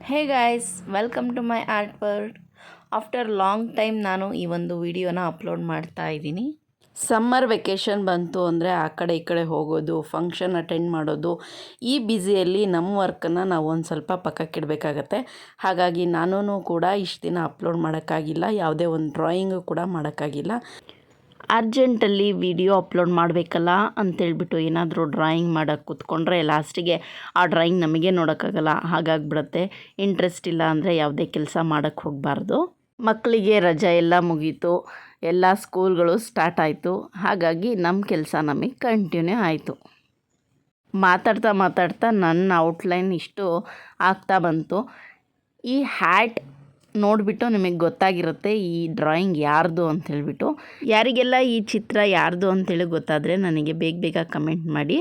Hey guys, welcome to my art world. After long time ನಾನು ಈ ಒಂದು ವಿಡಿಯೋನ ಅಪ್ಲೋಡ್ ಮಾಡ್ತಾ ಇದ್ದೀನಿ. ಸಮ್ಮರ್ ವೆಕೇಷನ್ ಬಂತು ಅಂದರೆ ಆ ಕಡೆ ಈ ಕಡೆ ಹೋಗೋದು, ಫಂಕ್ಷನ್ ಅಟೆಂಡ್ ಮಾಡೋದು, ಈ ಬ್ಯುಸಿಯಲ್ಲಿ ನಮ್ಮ ವರ್ಕನ್ನು ನಾವು ಒಂದು ಸ್ವಲ್ಪ ಪಕ್ಕಕ್ಕಿಡಬೇಕಾಗತ್ತೆ. ಹಾಗಾಗಿ ನಾನೂ ಕೂಡ ಇಷ್ಟು ದಿನ ಅಪ್ಲೋಡ್ ಮಾಡೋಕ್ಕಾಗಿಲ್ಲ, ಯಾವುದೇ ಒಂದು ಡ್ರಾಯಿಂಗು ಕೂಡ ಮಾಡೋಕ್ಕಾಗಿಲ್ಲ. ಅರ್ಜೆಂಟಲ್ಲಿ ವಿಡಿಯೋ ಅಪ್ಲೋಡ್ ಮಾಡಬೇಕಲ್ಲ ಅಂತೇಳ್ಬಿಟ್ಟು ಏನಾದರೂ ಡ್ರಾಯಿಂಗ್ ಮಾಡೋಕ್ಕೆ ಕೂತ್ಕೊಂಡ್ರೆ ಲಾಸ್ಟಿಗೆ ಆ ಡ್ರಾಯಿಂಗ್ ನಮಗೆ ನೋಡೋಕ್ಕಾಗಲ್ಲ. ಹಾಗಾಗಿಬಿಡುತ್ತೆ. ಇಂಟ್ರೆಸ್ಟ್ ಇಲ್ಲ ಅಂದರೆ ಯಾವುದೇ ಕೆಲಸ ಮಾಡೋಕ್ಕೆ ಹೋಗಬಾರ್ದು. ಮಕ್ಕಳಿಗೆ ರಜೆ ಎಲ್ಲ ಮುಗೀತು, ಎಲ್ಲ ಸ್ಕೂಲ್ಗಳು ಸ್ಟಾರ್ಟ್ ಆಯಿತು. ಹಾಗಾಗಿ ನಮ್ಮ ಕೆಲಸ ನಮಗೆ ಕಂಟಿನ್ಯೂ ಆಯಿತು. ಮಾತಾಡ್ತಾ ಮಾತಾಡ್ತಾ ನನ್ನ ಔಟ್ಲೈನ್ ಇಷ್ಟು ಆಗ್ತಾ ಬಂತು. ಈ ಹ್ಯಾಟ್ ನೋಡಿಬಿಟ್ಟು ನಿಮಗೆ ಗೊತ್ತಾಗಿರುತ್ತೆ ಈ ಡ್ರಾಯಿಂಗ್ ಯಾರ್ದು ಅಂತ ಹೇಳ್ಬಿಟ್ಟು. ಯಾರಿಗೆಲ್ಲ ಈ ಚಿತ್ರ ಯಾರ್ದು ಅಂತೇಳಿ ಗೊತ್ತಾದರೆ ನನಗೆ ಬೇಗ ಬೇಗ ಕಮೆಂಟ್ ಮಾಡಿ.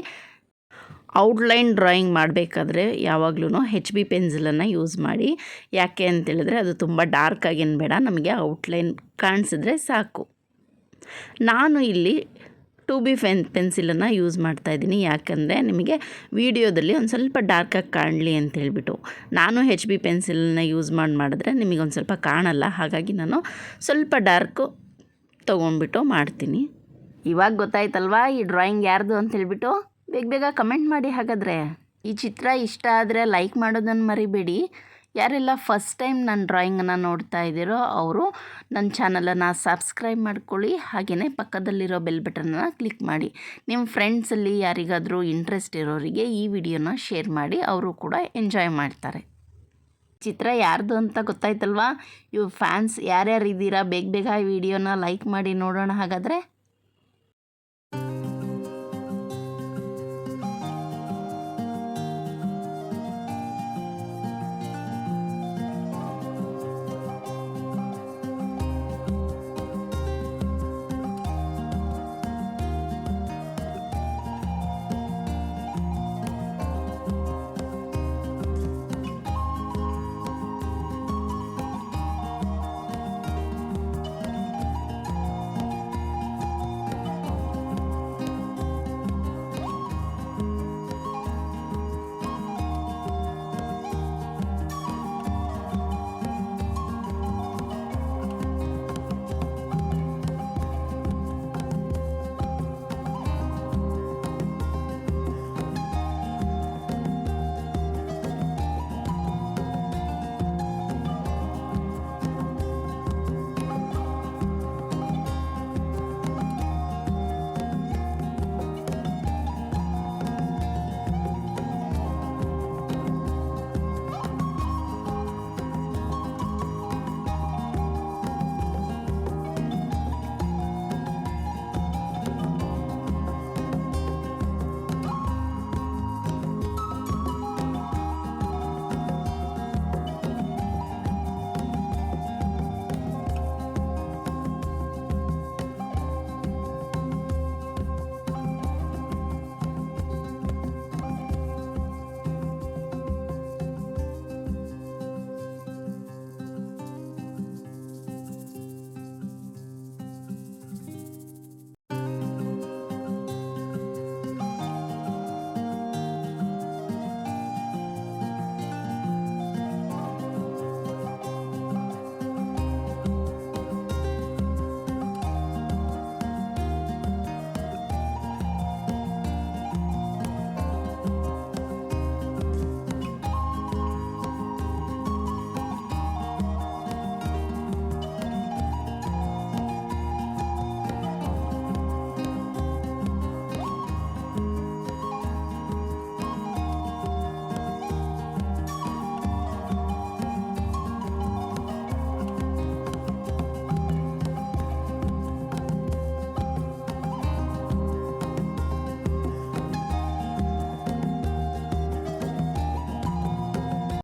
ಔಟ್ಲೈನ್ ಡ್ರಾಯಿಂಗ್ ಮಾಡಬೇಕಾದ್ರೆ ಯಾವಾಗಲೂ HB ಪೆನ್ಸಿಲನ್ನು ಯೂಸ್ ಮಾಡಿ. ಯಾಕೆ ಅಂತೇಳಿದ್ರೆ ಅದು ತುಂಬ ಡಾರ್ಕಾಗೇನು ಬೇಡ, ನಮಗೆ ಔಟ್ಲೈನ್ ಕಾಣಿಸಿದ್ರೆ ಸಾಕು. ನಾನು ಇಲ್ಲಿ 2B ಪೆನ್ಸಿಲನ್ನು ಯೂಸ್ ಮಾಡ್ತಾಯಿದ್ದೀನಿ. ಯಾಕಂದರೆ ನಿಮಗೆ ವಿಡಿಯೋದಲ್ಲಿ ಒಂದು ಸ್ವಲ್ಪ ಡಾರ್ಕಾಗಿ ಕಾಣಲಿ ಅಂತ ಹೇಳ್ಬಿಟ್ಟು. ನಾನು HB ಪೆನ್ಸಿಲನ್ನ ಯೂಸ್ ಮಾಡಿದ್ರೆ ನಿಮಗೆ ಒಂದು ಸ್ವಲ್ಪ ಕಾಣಲ್ಲ. ಹಾಗಾಗಿ ನಾನು ಸ್ವಲ್ಪ ಡಾರ್ಕು ತೊಗೊಂಡ್ಬಿಟ್ಟು ಮಾಡ್ತೀನಿ. ಇವಾಗ ಗೊತ್ತಾಯ್ತಲ್ವಾ ಈ ಡ್ರಾಯಿಂಗ್ ಯಾರ್ದು ಅಂತ ಹೇಳ್ಬಿಟ್ಟು? ಬೇಗ ಬೇಗ ಕಮೆಂಟ್ ಮಾಡಿ. ಹಾಗಾದರೆ ಈ ಚಿತ್ರ ಇಷ್ಟ ಆದರೆ ಲೈಕ್ ಮಾಡೋದನ್ನು ಮರಿಬೇಡಿ. ಯಾರೆಲ್ಲ ಫಸ್ಟ್ ಟೈಮ್ ನನ್ನ ಡ್ರಾಯಿಂಗನ್ನು ನೋಡ್ತಾ ಇದ್ದೀರೋ ಅವರು ನನ್ನ ಚಾನಲನ್ನು ಸಬ್ಸ್ಕ್ರೈಬ್ ಮಾಡ್ಕೊಳ್ಳಿ. ಹಾಗೆಯೇ ಪಕ್ಕದಲ್ಲಿರೋ ಬೆಲ್ ಬಟನನ್ನು ಕ್ಲಿಕ್ ಮಾಡಿ. ನಿಮ್ಮ ಫ್ರೆಂಡ್ಸಲ್ಲಿ ಯಾರಿಗಾದರೂ ಇಂಟ್ರೆಸ್ಟ್ ಇರೋರಿಗೆ ಈ ವಿಡಿಯೋನ ಶೇರ್ ಮಾಡಿ, ಅವರು ಕೂಡ ಎಂಜಾಯ್ ಮಾಡ್ತಾರೆ. ಚಿತ್ರ ಯಾರ್ದು ಅಂತ ಗೊತ್ತಾಯ್ತಲ್ವಾ? ಇವು ಫ್ಯಾನ್ಸ್ ಯಾರ್ಯಾರು ಇದ್ದೀರಾ ಬೇಗ ಬೇಗ ಈ ವಿಡಿಯೋನ ಲೈಕ್ ಮಾಡಿ ನೋಡೋಣ. ಹಾಗಾದರೆ